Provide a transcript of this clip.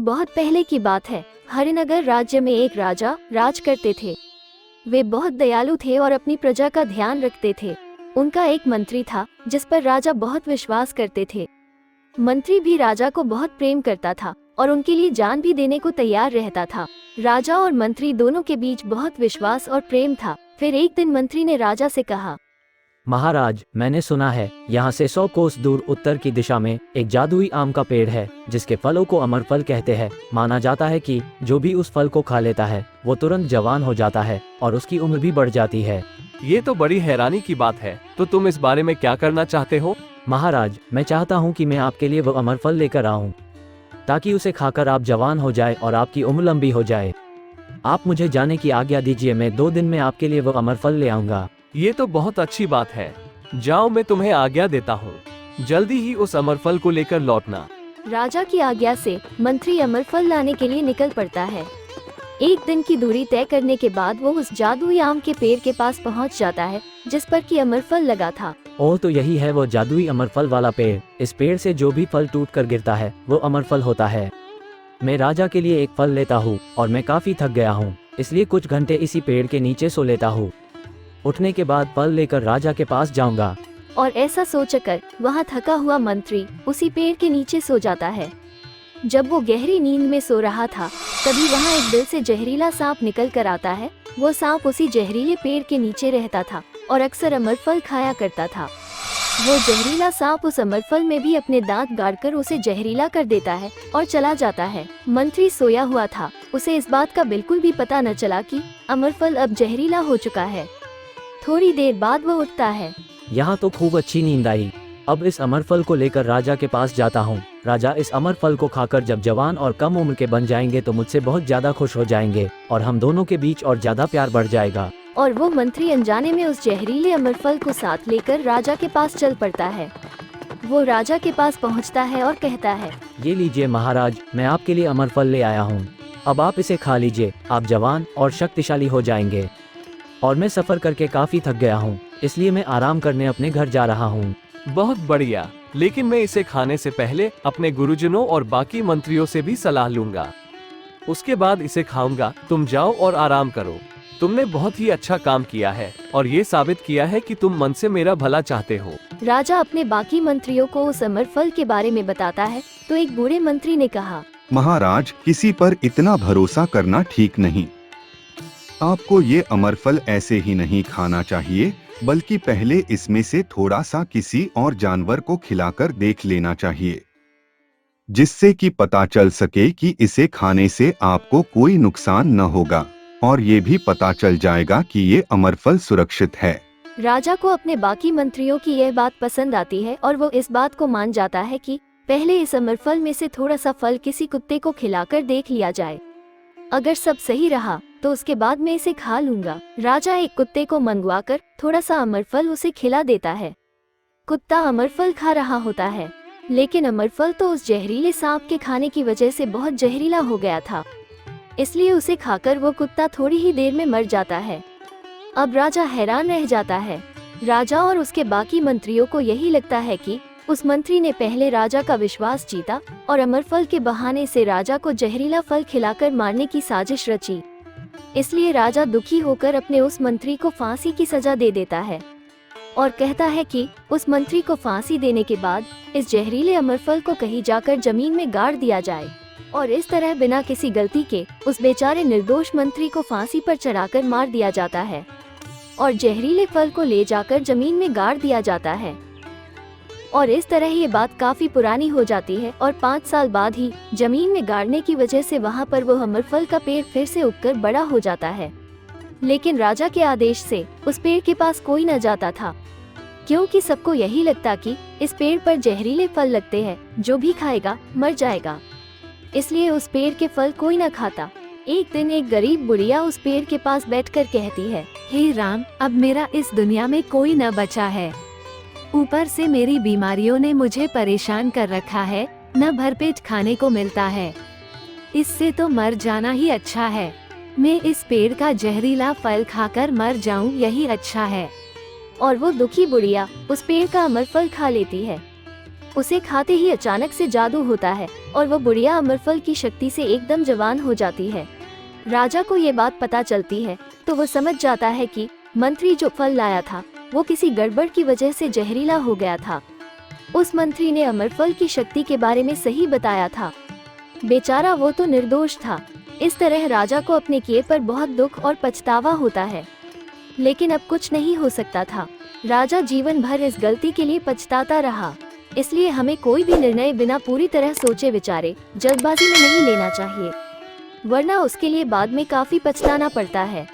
बहुत पहले की बात है। हरिनगर राज्य में एक राजा राज करते थे। वे बहुत दयालु थे और अपनी प्रजा का ध्यान रखते थे। उनका एक मंत्री था जिस पर राजा बहुत विश्वास करते थे। मंत्री भी राजा को बहुत प्रेम करता था और उनके लिए जान भी देने को तैयार रहता था। राजा और मंत्री दोनों के बीच बहुत विश्वास और प्रेम था। फिर एक दिन मंत्री ने राजा से कहा, महाराज, मैंने सुना है यहाँ से 100 कोस दूर उत्तर की दिशा में एक जादुई आम का पेड़ है जिसके फलों को अमर फल कहते हैं। माना जाता है कि जो भी उस फल को खा लेता है वो तुरंत जवान हो जाता है और उसकी उम्र भी बढ़ जाती है। ये तो बड़ी हैरानी की बात है। तो तुम इस बारे में क्या करना चाहते हो? महाराज, मैं चाहता हूँ कि मैं आपके लिए वो अमर फल लेकर आऊँ ताकि उसे खाकर आप जवान हो जाए और आपकी उम्र लंबी हो जाए। आप मुझे जाने की आज्ञा दीजिए, मैं 2 दिन में आपके लिए वो अमर फल ले आऊँगा। ये तो बहुत अच्छी बात है। जाओ, मैं तुम्हें आज्ञा देता हूँ। जल्दी ही उस अमर फल को लेकर लौटना। राजा की आज्ञा से मंत्री अमर फल लाने के लिए निकल पड़ता है। एक दिन की दूरी तय करने के बाद वो उस जादुई आम के पेड़ के पास पहुंच जाता है जिस पर कि अमर फल लगा था। ओह, तो यही है वो जादुई अमर फल वाला पेड़। इस पेड़ से जो भी फल टूट कर गिरता है वो अमर फल होता है। मैं राजा के लिए एक फल लेता हूँ और मैं काफी थक गया हूँ, इसलिए कुछ घंटे इसी पेड़ के नीचे सो लेता हूँ। उठने के बाद फल लेकर राजा के पास जाऊंगा। और ऐसा सोचकर वहाँ थका हुआ मंत्री उसी पेड़ के नीचे सो जाता है। जब वो गहरी नींद में सो रहा था तभी वहाँ एक बिल से जहरीला सांप निकल कर आता है। वो सांप उसी जहरीले पेड़ के नीचे रहता था और अक्सर अमर फल खाया करता था। वो जहरीला सांप उस अमर फल में भी अपने दांत गाड़कर उसे जहरीला कर देता है और चला जाता है। मंत्री सोया हुआ था, उसे इस बात का बिल्कुल भी पता न चला कि अमर फल अब जहरीला हो चुका है। थोड़ी देर बाद वो उठता है। यहाँ तो खूब अच्छी नींद आई। अब इस अमर फल को लेकर राजा के पास जाता हूँ। राजा इस अमर फल को खाकर जब जवान और कम उम्र के बन जाएंगे तो मुझसे बहुत ज्यादा खुश हो जाएंगे और हम दोनों के बीच और ज्यादा प्यार बढ़ जाएगा। और वो मंत्री अनजाने में उस जहरीले अमर फल को साथ लेकर राजा के पास चल पड़ता है। वो राजा के पास पहुँचता है और कहता है, ये लीजिए महाराज, मैं आपके लिए अमर फल ले आया हूँ। अब आप इसे खा लीजिए, आप जवान और शक्तिशाली हो जाएंगे। और मैं सफर करके काफी थक गया हूँ, इसलिए मैं आराम करने अपने घर जा रहा हूँ। बहुत बढ़िया, लेकिन मैं इसे खाने से पहले अपने गुरुजनों और बाकी मंत्रियों से भी सलाह लूंगा। उसके बाद इसे खाऊंगा। तुम जाओ और आराम करो। तुमने बहुत ही अच्छा काम किया है और ये साबित किया है कि तुम मन से मेरा भला चाहते हो। राजा अपने बाकी मंत्रियों को उस अमर फल के बारे में बताता है तो एक बूढ़े मंत्री ने कहा, महाराज, किसी पर इतना भरोसा करना ठीक नहीं। आपको ये अमर फल ऐसे ही नहीं खाना चाहिए, बल्कि पहले इसमें से थोड़ा सा किसी और जानवर को खिलाकर देख लेना चाहिए, जिससे कि पता चल सके कि इसे खाने से आपको कोई नुकसान न होगा और ये भी पता चल जाएगा कि ये अमर फल सुरक्षित है। राजा को अपने बाकी मंत्रियों की यह बात पसंद आती है और वो इस बात को मान जाता है कि पहले इस अमर फल में से थोड़ा सा फल किसी कुत्ते को खिलाकर देख लिया जाए। अगर सब सही रहा तो उसके बाद मैं इसे खा लूंगा। राजा एक कुत्ते को मंगवाकर थोड़ा सा अमर फल उसे खिला देता है। कुत्ता अमर फल खा रहा होता है, लेकिन अमर फल तो उस जहरीले सांप के खाने की वजह से बहुत जहरीला हो गया था, इसलिए उसे खाकर वो कुत्ता थोड़ी ही देर में मर जाता है। अब राजा हैरान रह जाता है। राजा और उसके बाकी मंत्रियों को यही लगता है कि उस मंत्री ने पहले राजा का विश्वास जीता और अमर फल के बहाने से राजा को जहरीला फल खिलाकर मारने की साजिश रची। इसलिए राजा दुखी होकर अपने उस मंत्री को फांसी की सजा दे देता है और कहता है कि उस मंत्री को फांसी देने के बाद इस जहरीले अमर फल को कहीं जाकर जमीन में गाड़ दिया जाए और इस तरह बिना किसी गलती के उस बेचारे निर्दोष मंत्री को फांसी पर चढ़ाकर मार दिया जाता है और जहरीले फल को ले जाकर जमीन में गाड़ दिया जाता है। और इस तरह ये बात काफी पुरानी हो जाती है और 5 साल बाद ही जमीन में गाड़ने की वजह से वहाँ पर वो अमर फल का पेड़ फिर से उगकर बड़ा हो जाता है। लेकिन राजा के आदेश से उस पेड़ के पास कोई न जाता था, क्योंकि सबको यही लगता कि इस पेड़ पर जहरीले फल लगते हैं, जो भी खाएगा मर जाएगा, इसलिए उस पेड़ के फल कोई न खाता। एक दिन एक गरीब बुढ़िया उस पेड़ के पास बैठकर कहती है, हे राम, अब मेरा इस दुनिया में कोई न बचा है। ऊपर से मेरी बीमारियों ने मुझे परेशान कर रखा है, न भरपेट खाने को मिलता है। इससे तो मर जाना ही अच्छा है। मैं इस पेड़ का जहरीला फल खाकर मर जाऊं, यही अच्छा है। और वो दुखी बुढ़िया उस पेड़ का अमर फल खा लेती है। उसे खाते ही अचानक से जादू होता है और वो बुढ़िया अमरफल की शक्ति से एकदम जवान हो जाती है। राजा को ये बात पता चलती है तो वो समझ जाता है कि मंत्री जो फल लाया था वो किसी गड़बड़ की वजह से जहरीला हो गया था। उस मंत्री ने अमरफल की शक्ति के बारे में सही बताया था। बेचारा वो तो निर्दोष था। इस तरह राजा को अपने किए पर बहुत दुख और पछतावा होता है, लेकिन अब कुछ नहीं हो सकता था। राजा जीवन भर इस गलती के लिए पछताता रहा। इसलिए हमें कोई भी निर्णय बिना पूरी तरह सोचे विचारे जल्दबाजी में नहीं लेना चाहिए, वरना उसके लिए बाद में काफी पछताना पड़ता है।